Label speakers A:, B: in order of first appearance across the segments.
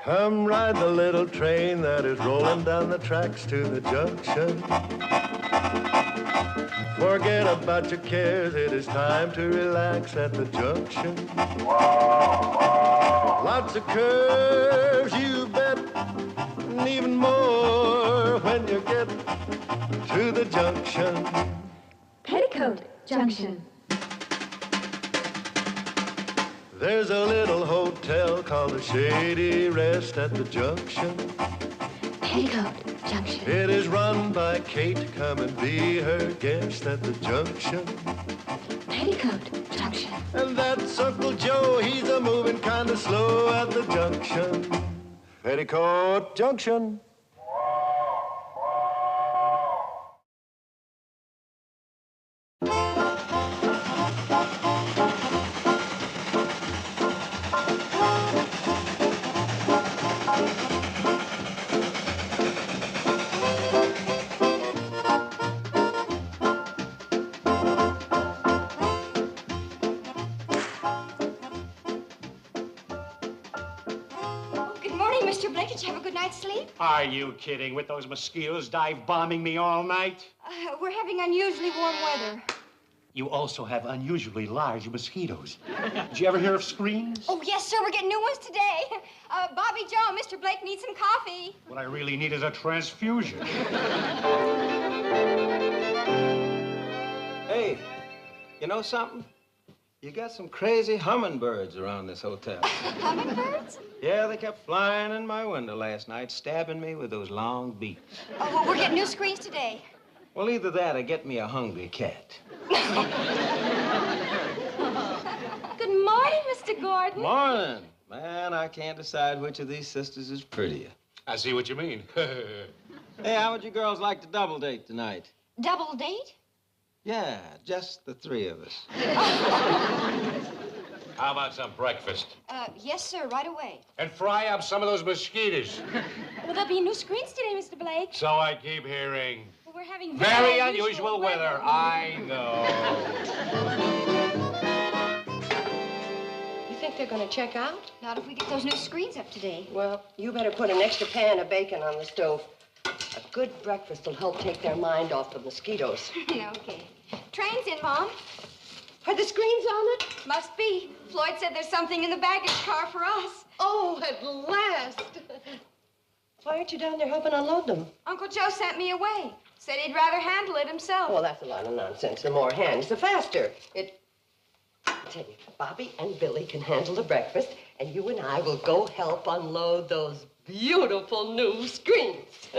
A: Come ride the little train that is rolling down the tracks to the junction. Forget about your cares, it is time to relax at the junction. Lots of curves, you bet, and even more when you get to the junction.
B: Petticoat Junction.
A: There's a little hotel called the Shady Rest at the junction.
B: Petticoat Junction.
A: It is run by Kate. Come and be her guest at the junction.
B: Petticoat Junction.
A: And that's Uncle Joe. He's a moving kind of slow at the junction. Petticoat Junction.
C: Mr. Blake, did you have a good night's sleep?
D: Are you kidding? With those mosquitoes dive bombing me all night?
C: We're having unusually warm weather.
D: You also have unusually large mosquitoes. Did you ever hear of screens?
C: Oh, yes, sir. We're getting new ones today. Bobby Joe, Mr. Blake needs some coffee.
D: What I really need is a transfusion.
E: Hey, you know something? You got some crazy hummingbirds around this hotel.
C: Hummingbirds?
E: Yeah, they kept flying in my window last night, stabbing me with those long beaks.
C: Oh, well, we're getting new screens today.
E: Well, either that or get me a hungry cat.
C: Good morning, Mr. Gordon.
E: Morning. Man, I can't decide which of these sisters is prettier.
D: I see what you mean.
E: Hey, how would you girls like to double date tonight?
C: Double date?
E: Yeah, just the three of us.
D: How about some breakfast?
C: Yes, sir, right away.
D: And fry up some of those mosquitoes.
C: Well, there'll be new screens today, Mr. Blake.
D: So I keep hearing.
C: Well, we're having
D: Very unusual weather. I know.
F: You think they're going to check out?
C: Not if we get those new screens up today.
F: Well, you better put an extra pan of bacon on the stove. A good breakfast will help take their mind off the mosquitoes.
C: Okay. Train's in, Mom.
F: Are the screens on it?
C: Must be. Floyd said there's something in the baggage car for us.
F: Oh, at last. Why aren't you down there helping unload them?
C: Uncle Joe sent me away. Said he'd rather handle it himself.
F: Well, that's a lot of nonsense. The more hands, the faster. I tell you, Bobby and Billy can handle the breakfast, and you and I will go help unload those beautiful new screens.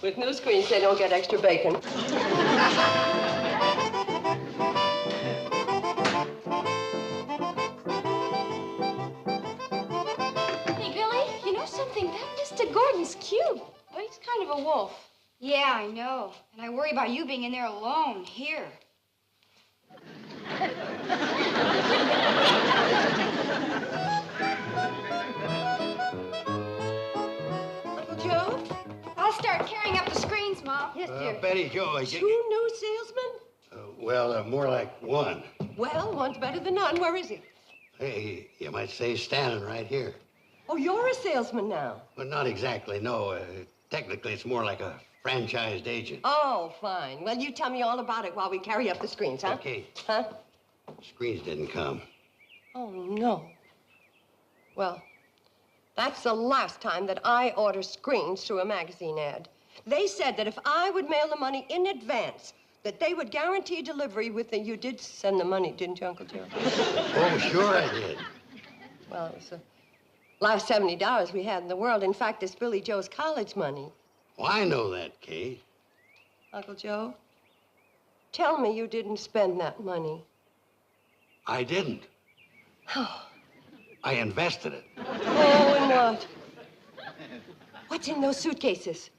F: With new screens, they don't get extra bacon.
C: Hey, Billy, you know something? That Mr. Gordon's cute. But he's kind of a wolf. Yeah, I know. And I worry about you being in there alone, here.
F: Uncle Joe?
C: I'll start carrying up the screens, Mom.
F: Yes, dear.
G: Betty Joe,
F: Two new salesmen?
G: more like one.
F: Well, one's better than none. Where is he?
G: Hey, you might say he's standing right here.
F: Oh, you're a salesman now.
G: Well, not exactly, no. Technically, it's more like a franchised agent.
F: Oh, fine. Well, you tell me all about it while we carry up the screens, huh?
G: Okay.
F: Huh?
G: Screens didn't come.
F: Oh, no. Well, that's the last time that I order screens through a magazine ad. They said that if I would mail the money in advance, that they would guarantee delivery with the... You did send the money, didn't you, Uncle Joe?
G: Oh, sure I did.
F: Well, it was the last $70 we had in the world. In fact, it's Billy Joe's college money.
G: Well, I know that, Kate.
F: Uncle Joe, tell me you didn't spend that money.
G: I didn't.
F: Oh.
G: I invested it.
F: Oh, and what? What's in those suitcases?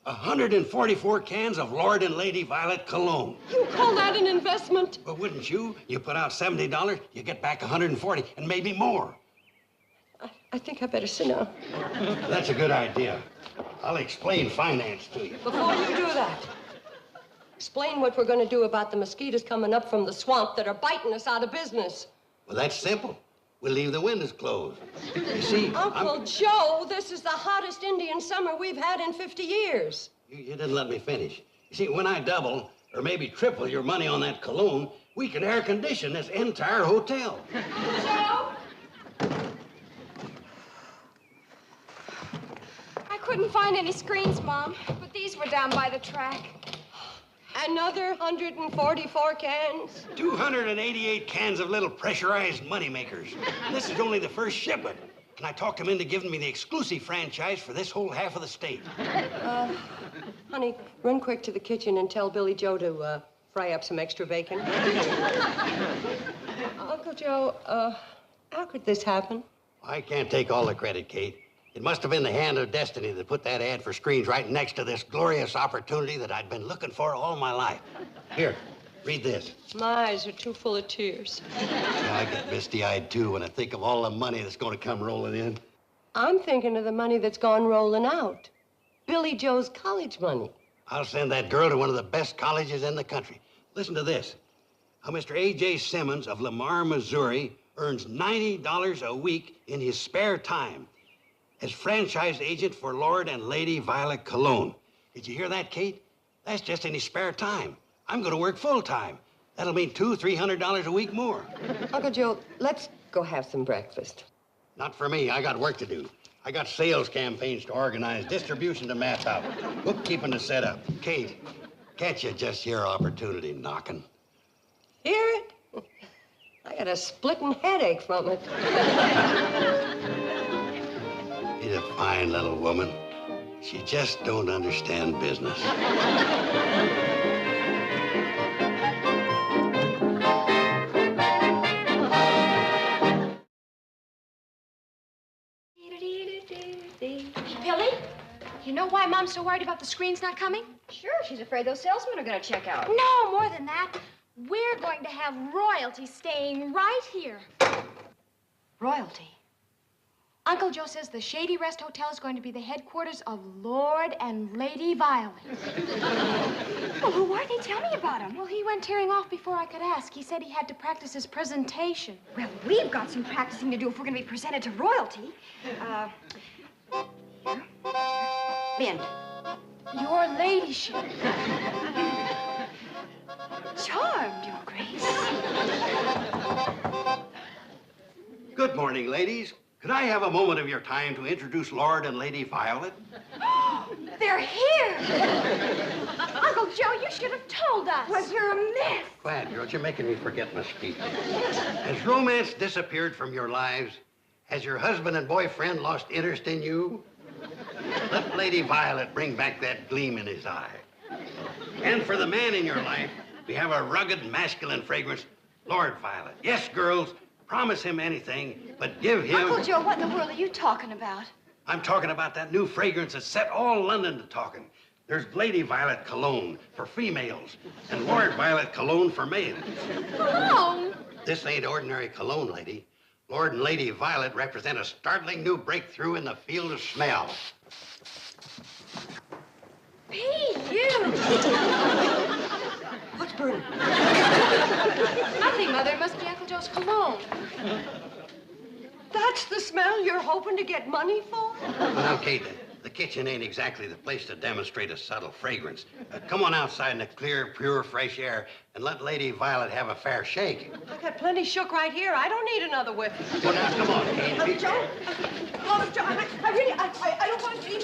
G: 144 cans of Lord and Lady Violet cologne.
F: You call that an investment?
G: But wouldn't you? You put out $70, you get back 140, and maybe more.
F: I think I better sit down.
G: That's a good idea. I'll explain finance to you.
F: Before you do that, explain what we're going to do about the mosquitoes coming up from the swamp that are biting us out of business.
G: Well, that's simple. We'll leave the windows closed. You see,
F: Uncle Joe, this is the hottest Indian summer we've had in 50 years.
G: You didn't let me finish. You see, when I double, or maybe triple your money on that cologne, we can air condition this entire hotel.
C: Joe? I couldn't find any screens, Mom, but these were down by the track.
F: Another 144 cans.
G: 288 cans of little pressurized moneymakers. This is only the first shipment. And I talked him into giving me the exclusive franchise for this whole half of the state.
F: Honey, run quick to the kitchen and tell Billy Joe to fry up some extra bacon. Uncle Joe, how could this happen?
G: I can't take all the credit, Kate. It must have been the hand of destiny that put that ad for screens right next to this glorious opportunity that I'd been looking for all my life. Here, read this.
F: My eyes are too full of tears.
G: Yeah, I get misty-eyed, too, when I think of all the money that's going to come rolling in.
F: I'm thinking of the money that's gone rolling out. Billy Joe's college money.
G: I'll send that girl to one of the best colleges in the country. Listen to this. How Mr. A.J. Simmons of Lamar, Missouri earns $90 a week in his spare time as franchise agent for Lord and Lady Violet Cologne. Did you hear that, Kate? That's just in his spare time. I'm going to work full-time. That'll mean $200-300 a week more.
F: Uncle Joe, let's go have some breakfast.
G: Not for me. I got work to do. I got sales campaigns to organize, distribution to map out, bookkeeping to set up. Kate, can't you just hear opportunity knocking?
F: Hear it? I got a splitting headache from it.
G: She's a fine little woman. She just don't understand business.
C: Billy, you know why Mom's so worried about the screens not coming?
B: Sure, she's afraid those salesmen are going to check out.
C: No, more than that. We're going to have royalty staying right here.
B: Royalty.
C: Uncle Joe says the Shady Rest Hotel is going to be the headquarters of Lord and Lady Violet.
B: Well, who are they? Tell me about them.
C: Well, he went tearing off before I could ask. He said he had to practice his presentation.
B: Well, we've got some practicing to do if we're going to be presented to royalty. Here. Mint.
C: Your ladyship.
B: Charmed, Your Grace.
G: Good morning, ladies. Could I have a moment of your time to introduce Lord and Lady Violet?
C: They're here! Uncle Joe, you should have told us.
B: Well, you're a mess.
G: Quiet, girls. You're making me forget my speech. Has romance disappeared from your lives? Has your husband and boyfriend lost interest in you? Let Lady Violet bring back that gleam in his eye. And for the man in your life, we have a rugged, masculine fragrance, Lord Violet. Yes, girls, promise him anything, but give him...
B: Uncle Joe, what in the world are you talking about?
G: I'm talking about that new fragrance that set all London to talking. There's Lady Violet Cologne for females and Lord Violet Cologne for males.
C: Cologne?
G: This ain't ordinary cologne, lady. Lord and Lady Violet represent a startling new breakthrough in the field of smell.
C: P.U.
F: What's burning?
C: Nothing, Mother. It must be Uncle Joe's cologne.
F: That's the smell you're hoping to get money for?
G: Well, Kate, the kitchen ain't exactly the place to demonstrate a subtle fragrance. Come on outside in the clear, pure, fresh air and let Lady Violet have a fair shake.
F: I've got plenty shook right here. I don't need another whiff.
G: Well, now, come on, Kate.
F: Uncle Joe? Uncle Joe, I don't want to be...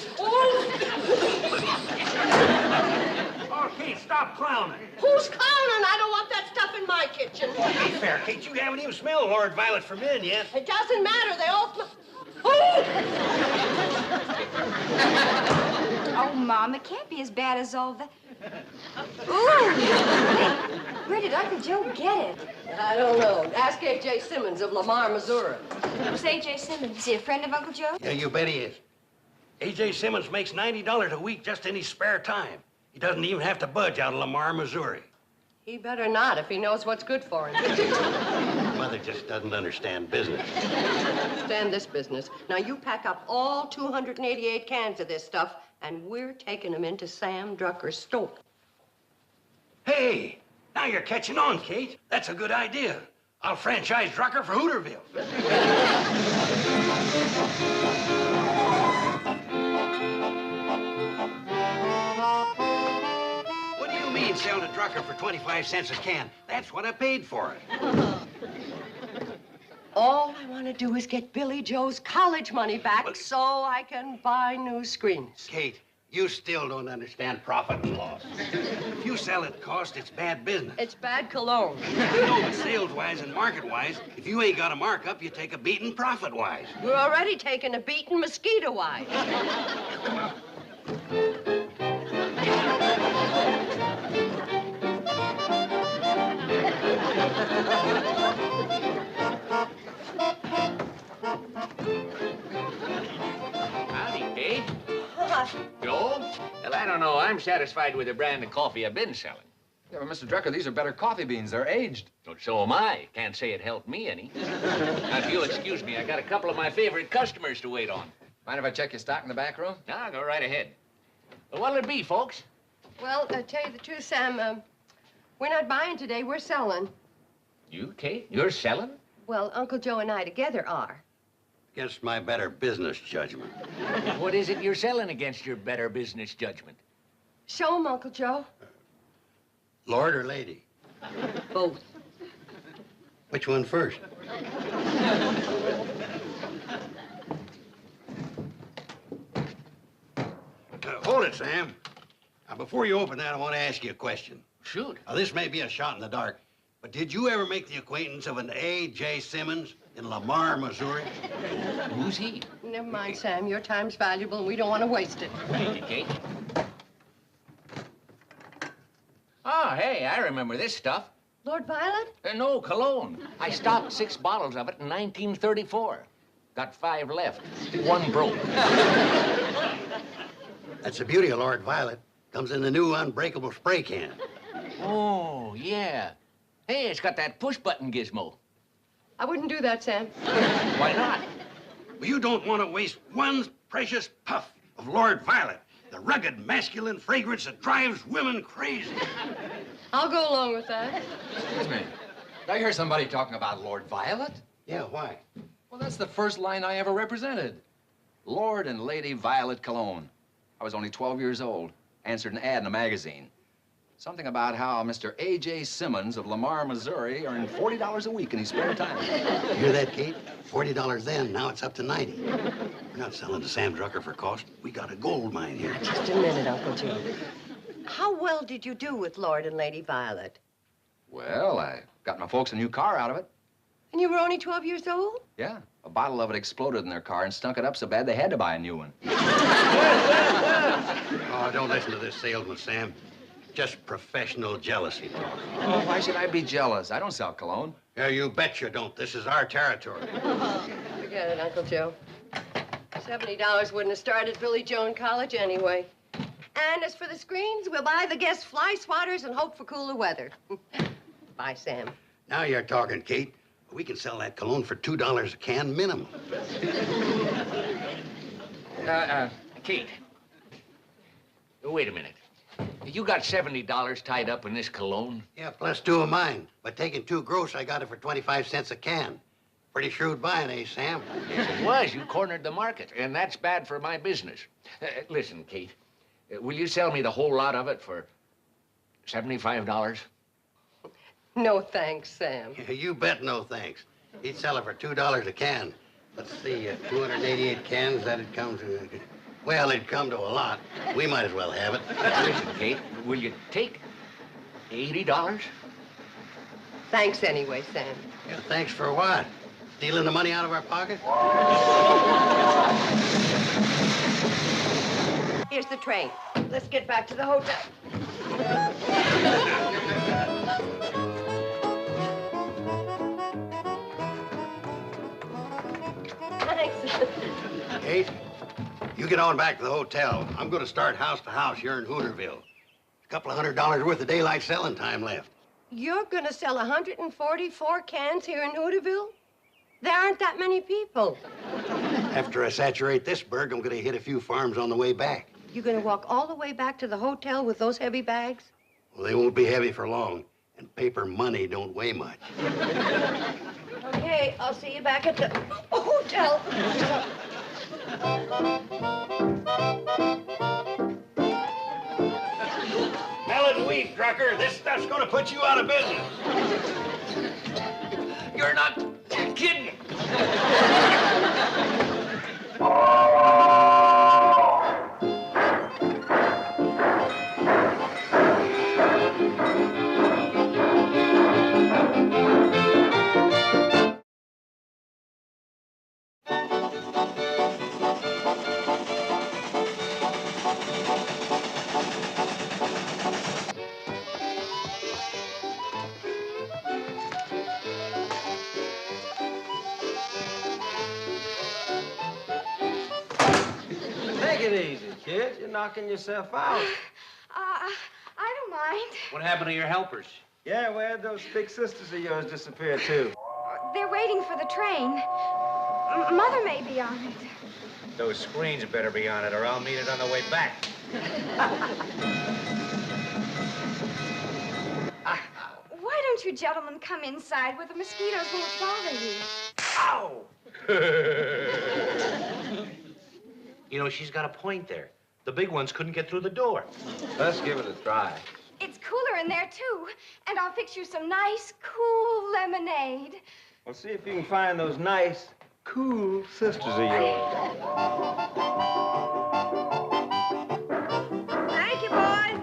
G: Oh, Kate, stop clowning.
F: Who's clowning? I don't want that stuff in my kitchen.
G: Be fair, Kate. You haven't even smelled Lord Violet for men yet.
F: It doesn't matter. They all smell...
B: Oh, Mom, it can't be as bad as all that. Ooh! Where did Uncle Joe get it?
F: I don't know. Ask A.J. Simmons of Lamar, Missouri.
B: Who's A.J. Simmons? Is he a friend of Uncle Joe?
G: Yeah, you bet he is. A.J. Simmons makes $90 a week just in his spare time. He doesn't even have to budge out of Lamar, Missouri.
F: He better not if he knows what's good for him.
G: Mother just doesn't understand business.
F: Understand this business. Now, you pack up all 288 cans of this stuff, and we're taking them into Sam Drucker's store.
G: Hey, now you're catching on, Kate. That's a good idea. I'll franchise Drucker for Hooterville. What do you mean, sell to Drucker for 25 cents a can? That's what I paid for it.
F: All I want to do is get Billy Joe's college money back so I can buy new screens.
G: Kate, you still don't understand profit and loss. If you sell at cost, it's bad business.
F: It's bad cologne.
G: No, but sales-wise and market-wise, if you ain't got a markup, you take a beating profit-wise.
F: We're already taking a beating mosquito-wise.
H: Howdy, Kate. Joe? Well, I don't know. I'm satisfied with the brand of coffee I've been selling.
I: Yeah, but Mr. Drucker, these are better coffee beans. They're aged.
H: Well, so am I. Can't say it helped me any. Now, if you'll excuse me, I got a couple of my favorite customers to wait on.
I: Mind if I check your stock in the back room?
H: Now, go right ahead. Well, what'll it be, folks?
F: Well, tell you the truth, Sam, we're not buying today. We're selling.
H: You, Kate? You're selling?
F: Well, Uncle Joe and I together are.
G: Against my better business judgment.
H: What is it you're selling against your better business judgment?
F: Show 'em, Uncle Joe.
G: Lord or lady?
F: Both.
G: Which one first? Hold it, Sam. Now, before you open that, I want to ask you a question.
H: Shoot.
G: Now, this may be a shot in the dark, but did you ever make the acquaintance of an A.J. Simmons in Lamar, Missouri?
H: Who's he?
F: Never mind, Sam. Your time's valuable, and we don't want to waste it.
H: Thank you, Kate. Oh, hey, I remember this stuff.
F: Lord Violet?
H: No, cologne. I stocked 6 bottles of it in 1934. Got 5 left. 1 broke.
G: That's the beauty of Lord Violet. Comes in the new unbreakable spray can.
H: Oh, yeah. Hey, it's got that push-button gizmo.
F: I wouldn't do that, Sam.
H: Why not?
G: Well, you don't want to waste one precious puff of Lord Violet, the rugged masculine fragrance that drives women crazy.
F: I'll go along with that.
I: Excuse me. Did I hear somebody talking about Lord Violet?
G: Yeah, why?
I: Well, that's the first line I ever represented. Lord and Lady Violet Cologne. I was only 12 years old. Answered an ad in a magazine. Something about how Mr. A.J. Simmons of Lamar, Missouri earned $40 a week in his spare time.
G: You hear that, Kate? $40 then, now it's up to 90. We're not selling to Sam Drucker for cost. We got a gold mine here.
F: Just a minute, Uncle Joe. How well did you do with Lord and Lady Violet?
I: Well, I got my folks a new car out of it.
F: And you were only 12 years old?
I: Yeah, a bottle of it exploded in their car and stunk it up so bad they had to buy a new one.
G: Oh, don't listen to this salesman, Sam. Just professional jealousy talk.
I: Oh, why should I be jealous? I don't sell cologne.
G: Yeah, you bet you don't. This is our territory.
F: Forget it, Uncle Joe. $70 wouldn't have started Billy Joe in college anyway. And as for the screens, we'll buy the guest fly swatters and hope for cooler weather. Bye, Sam.
G: Now you're talking, Kate. We can sell that cologne for $2 a can minimum.
H: Kate. Wait a minute. You got $70 tied up in this cologne?
G: Yeah, plus 2 of mine. But taking 2 gross, I got it for 25 cents a can. Pretty shrewd buying, eh, Sam?
H: Yes, it was. You cornered the market, and that's bad for my business. Listen, Kate, will you sell me the whole lot of it for $75?
F: No thanks, Sam.
G: Yeah, you bet no thanks. He'd sell it for $2 a can. Let's see, 288 cans, that'd come to... Well, it'd come to a lot. We might as well have it.
H: Listen, Kate, will you take $80?
F: Thanks anyway, Sam.
G: Yeah, thanks for what? Stealing the money out of our pocket?
F: Here's the train. Let's get back to the hotel. Thanks.
G: Kate, you get on back to the hotel. I'm going to start house to house here in Hooterville. A couple of $100 worth of daylight selling time left.
F: You're gonna sell 144 cans here in Hooterville? There aren't that many people.
G: After I saturate this burg, I'm going to hit a few farms on the way back.
F: You gonna walk all the way back to the hotel with those heavy bags?
G: Well, they won't be heavy for long. And paper money don't weigh much.
F: Okay, I'll see you back at the hotel.
G: Melon wheat, trucker. This stuff's gonna put you out of business.
H: You're not kidding.
E: Take it easy, kid. You're knocking yourself out.
C: I don't mind.
D: What happened to your helpers?
E: Yeah, where'd those big sisters of yours disappear, too?
C: They're waiting for the train. Mother may be on it.
D: Those screens better be on it, or I'll meet it on the way back.
C: Why don't you gentlemen come inside where the mosquitoes won't bother you?
D: Ow! You know, she's got a point there. The big ones couldn't get through the door.
E: Let's give it a try.
C: It's cooler in there, too. And I'll fix you some nice, cool lemonade.
E: Well, see if you can find those nice, cool sisters of yours.
C: Thank you, boys.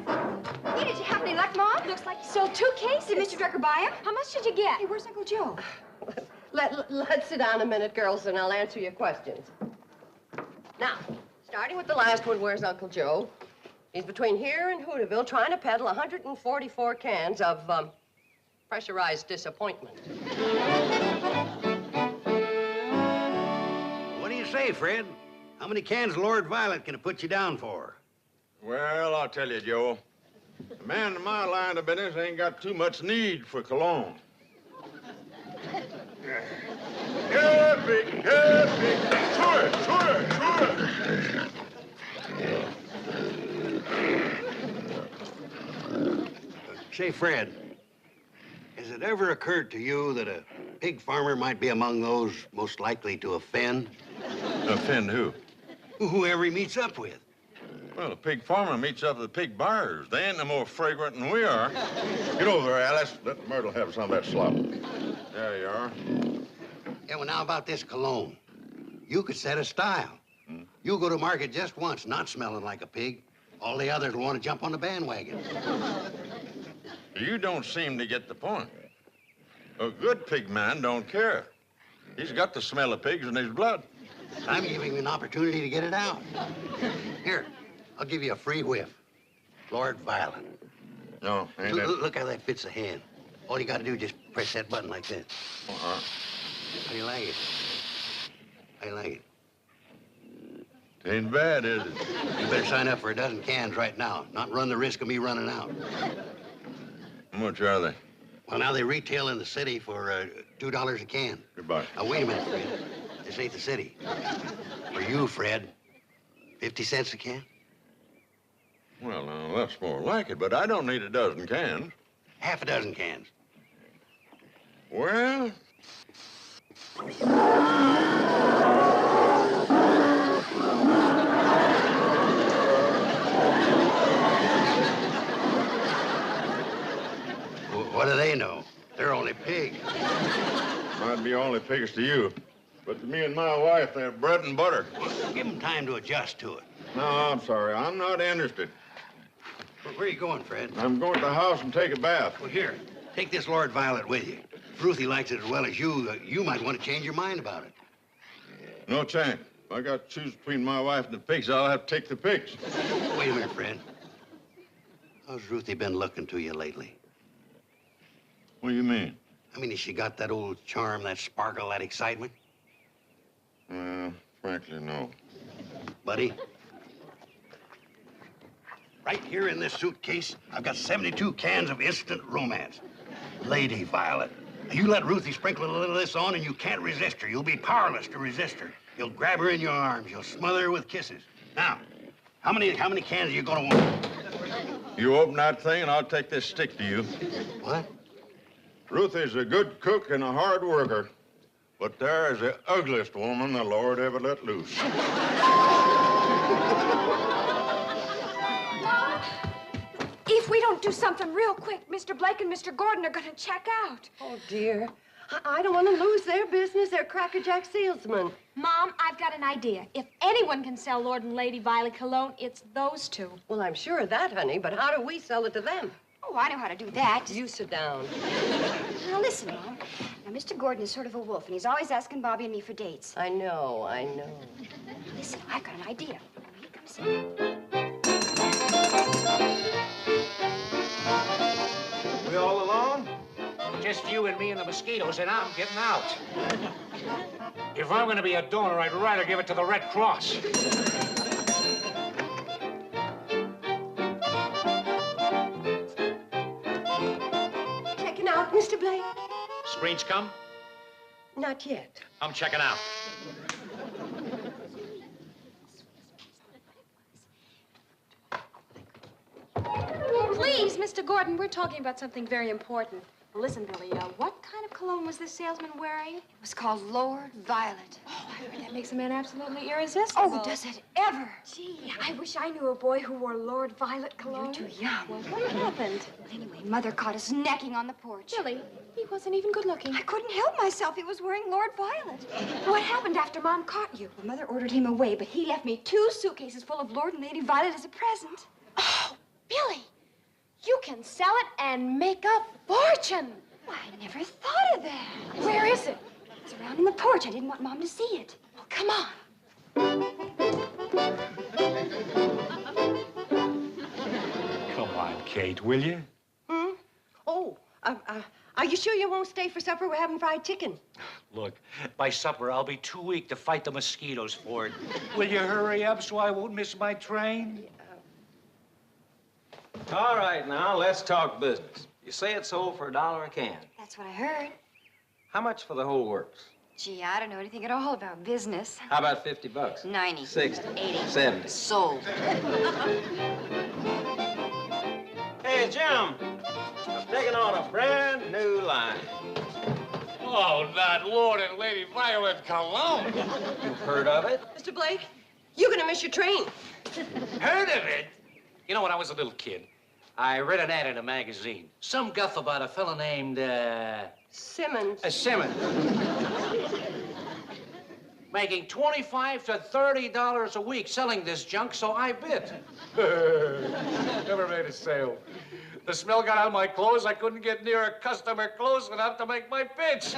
C: Hey, did you have any luck, Mom? Looks like you sold 2 cases. Did Mr. Drucker buy them? How much did you get? Hey, where's Uncle Joe?
F: Let's sit down a minute, girls, and I'll answer your questions. Now, starting with the last one, where's Uncle Joe? He's between here and Hooterville trying to peddle 144 cans of, pressurized disappointment.
G: What do you say, Fred? How many cans Lord Violet can it put you down for?
J: Well, I'll tell you, Joe. A man in my line of business ain't got too much need for cologne. Yeah, big, yeah, big. Sure.
G: Say, Fred, has it ever occurred to you that a pig farmer might be among those most likely to offend?
J: Offend who?
G: Whoever he meets up with.
J: Well, a pig farmer meets up with pig buyers. They ain't no more fragrant than we are. Get over there, Alice. Let Myrtle have some of that slop. There you are.
G: Yeah, well, now about this cologne. You could set a style. You'll go to market just once, not smelling like a pig. All the others will want to jump on the bandwagon.
J: You don't seem to get the point. A good pig man don't care. He's got the smell of pigs in his blood.
G: I'm giving you an opportunity to get it out. Here, I'll give you a free whiff. Lord Violet.
J: No, ain't it?
G: Look how that fits the hand. All you got to do is just press that button like this.
J: Uh-huh.
G: How do you like it? How do you like it?
J: Ain't bad, is it?
G: You better sign up for a dozen cans right now, not run the risk of me running out.
J: How much are they?
G: Well, now they retail in the city for $2 a can.
J: Goodbye.
G: Now, wait a minute, Fred. This ain't the city. For you, Fred, 50 cents a can?
J: Well, now, that's more like it, but I don't need a dozen cans.
G: Half a dozen cans.
J: Well...
G: What do they know? They're only pigs.
J: Might be only pigs to you, but to me and my wife, they're bread and butter.
G: Give them time to adjust to it.
J: No, I'm sorry. I'm not interested.
G: Where are you going, Fred?
J: I'm going to the house and take a bath.
G: Well, here, take this Lord Violet with you. If Ruthie likes it as well as you, you might want to change your mind about it.
J: No chance. If I got to choose between my wife and the pigs, I'll have to take the pigs.
G: Wait a minute, Fred. How's Ruthie been looking to you lately?
J: What do you mean?
G: I mean, has she got that old charm, that sparkle, that excitement?
J: Frankly, no.
G: Buddy? Right here in this suitcase, I've got 72 cans of instant romance. Lady Violet. You let Ruthie sprinkle a little of this on and you can't resist her. You'll be powerless to resist her. You'll grab her in your arms. You'll smother her with kisses. Now, how many cans are you gonna want?
J: You open that thing and I'll take this stick to you.
G: What?
J: Ruthie's a good cook and a hard worker, but there's the ugliest woman the Lord ever let loose.
B: If we don't do something real quick, Mr. Blake and Mr. Gordon are going to check out.
F: Oh, dear. I don't want to lose their business. They're Cracker Jack salesmen.
C: Mom, I've got an idea. If anyone can sell Lord and Lady Violet cologne, it's those two.
F: Well, I'm sure of that, honey, but how do we sell it to them?
B: Oh, I know how to do that.
F: You sit down.
B: Now, listen, Mom. Now, Mr. Gordon is sort of a wolf, and he's always asking Bobby and me for dates.
F: I know.
B: Listen, I've got an idea. Here comes he.
E: We all alone?
H: Just you and me and the mosquitoes, and I'm getting out. If I'm going to be a donor, I'd rather give it to the Red Cross.
F: Checking out, Mr. Blake?
D: Screens come?
F: Not yet.
D: I'm checking out.
C: Please, Mr. Gordon, we're talking about something very important. Listen, Billy, what kind of cologne was this salesman wearing?
B: It was called Lord Violet.
C: Oh, I heard that makes a man absolutely irresistible.
B: Oh, does it ever?
C: Gee, I wish I knew a boy who wore Lord Violet cologne.
B: You're too young.
C: Well, what happened?
B: Well, anyway, Mother caught us necking on the porch.
C: Billy, he wasn't even good looking.
B: I couldn't help myself. He was wearing Lord Violet. What happened after Mom caught you? Well, Mother ordered him away, but he left me 2 suitcases full of Lord and Lady Violet as a present.
C: Oh, Billy, you can sell it and make a fortune.
B: Why, I never thought of that.
C: Where is it?
B: It's around in the porch. I didn't want Mom to see it.
C: Well, come on.
D: Come on, Kate, will you?
F: Oh, are you sure you won't stay for supper? We're having fried chicken.
D: Look, by supper, I'll be too weak to fight the mosquitoes for it. Will you hurry up so I won't miss my train?
E: All right, now, let's talk business. You say it sold for $1 a can.
B: That's what I heard.
E: How much for the whole works?
B: Gee, I don't know anything at all about business.
E: How about 50 bucks?
B: 90.
E: 60.
B: 80.
E: 70.
B: Sold.
E: Hey, Jim, I'm taking on a brand new line.
H: Oh, not Lord and Lady Violet cologne.
E: You've heard of it?
F: Mr. Blake, you're going to miss your train.
D: Heard of it? You know, when I was a little kid, I read an ad in a magazine. Some guff about a fella named,
F: Simmons.
D: Simmons. Making $25 to $30 a week selling this junk, so I bid. Never made a sale. The smell got on my clothes. I couldn't get near a customer close enough to make my pitch.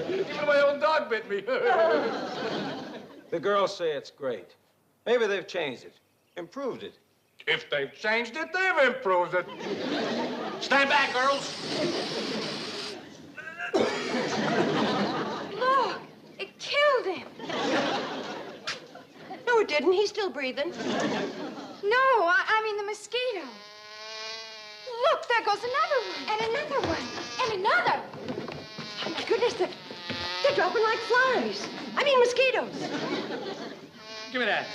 D: Even my own dog bit me.
E: The girls say it's great. Maybe they've changed it, improved it.
H: If they've changed it, they've improved it. Stand back, girls.
B: Look, it killed him.
F: No, it didn't. He's still breathing.
B: No, I mean the mosquito. Look, there goes another one. And another one. And another.
F: Oh, my goodness, they're dropping like flies. I mean mosquitoes.
D: Give me that.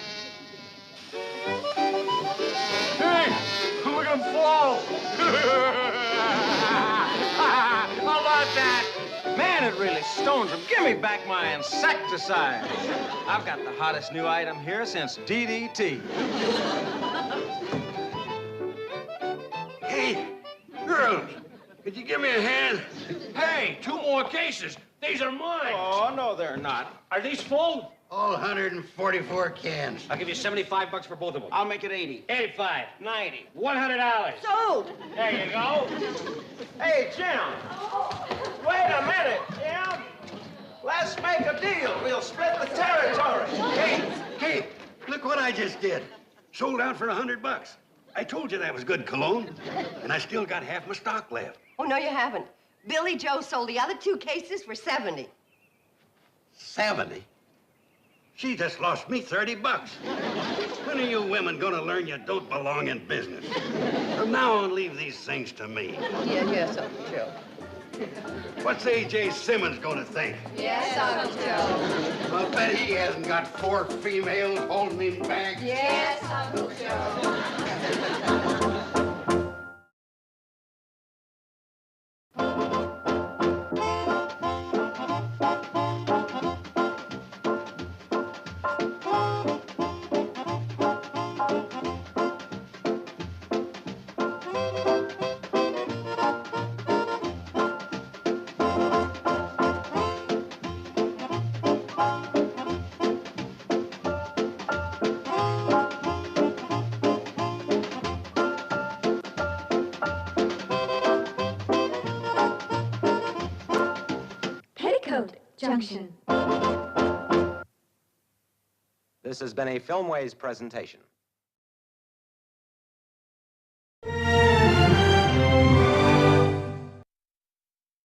D: Hey, look at him fall.
E: How about that? Man, it really stones him. Give me back my insecticide. I've got the hottest new item here since DDT.
G: Hey, girls, could you give me a hand?
D: Hey, 2 more cases. These are mine.
E: Oh, no, they're not.
D: Are these full?
G: All 144 cans.
D: I'll give you $75 for both of them.
E: I'll make it 80.
D: 85.
E: 90.
D: $100.
F: Sold.
D: There you go.
E: Hey, Jim. Wait a minute, Jim. Let's make a deal. We'll split the territory.
G: Hey, look what I just did. Sold out for $100. I told you that was good cologne, and I still got half my stock left.
F: Oh, no, you haven't. Billy Joe sold the other 2 cases for 70.
G: 70? She just lost me $30. When are you women gonna learn you don't belong in business? From now on, leave these things to me.
F: Yes, Uncle Joe.
G: What's A.J. Simmons gonna think?
B: Yes, Uncle Joe.
G: I'll bet he hasn't got 4 females holding him back.
B: Yes, Uncle Joe. Junction.
K: This has been a Filmways presentation.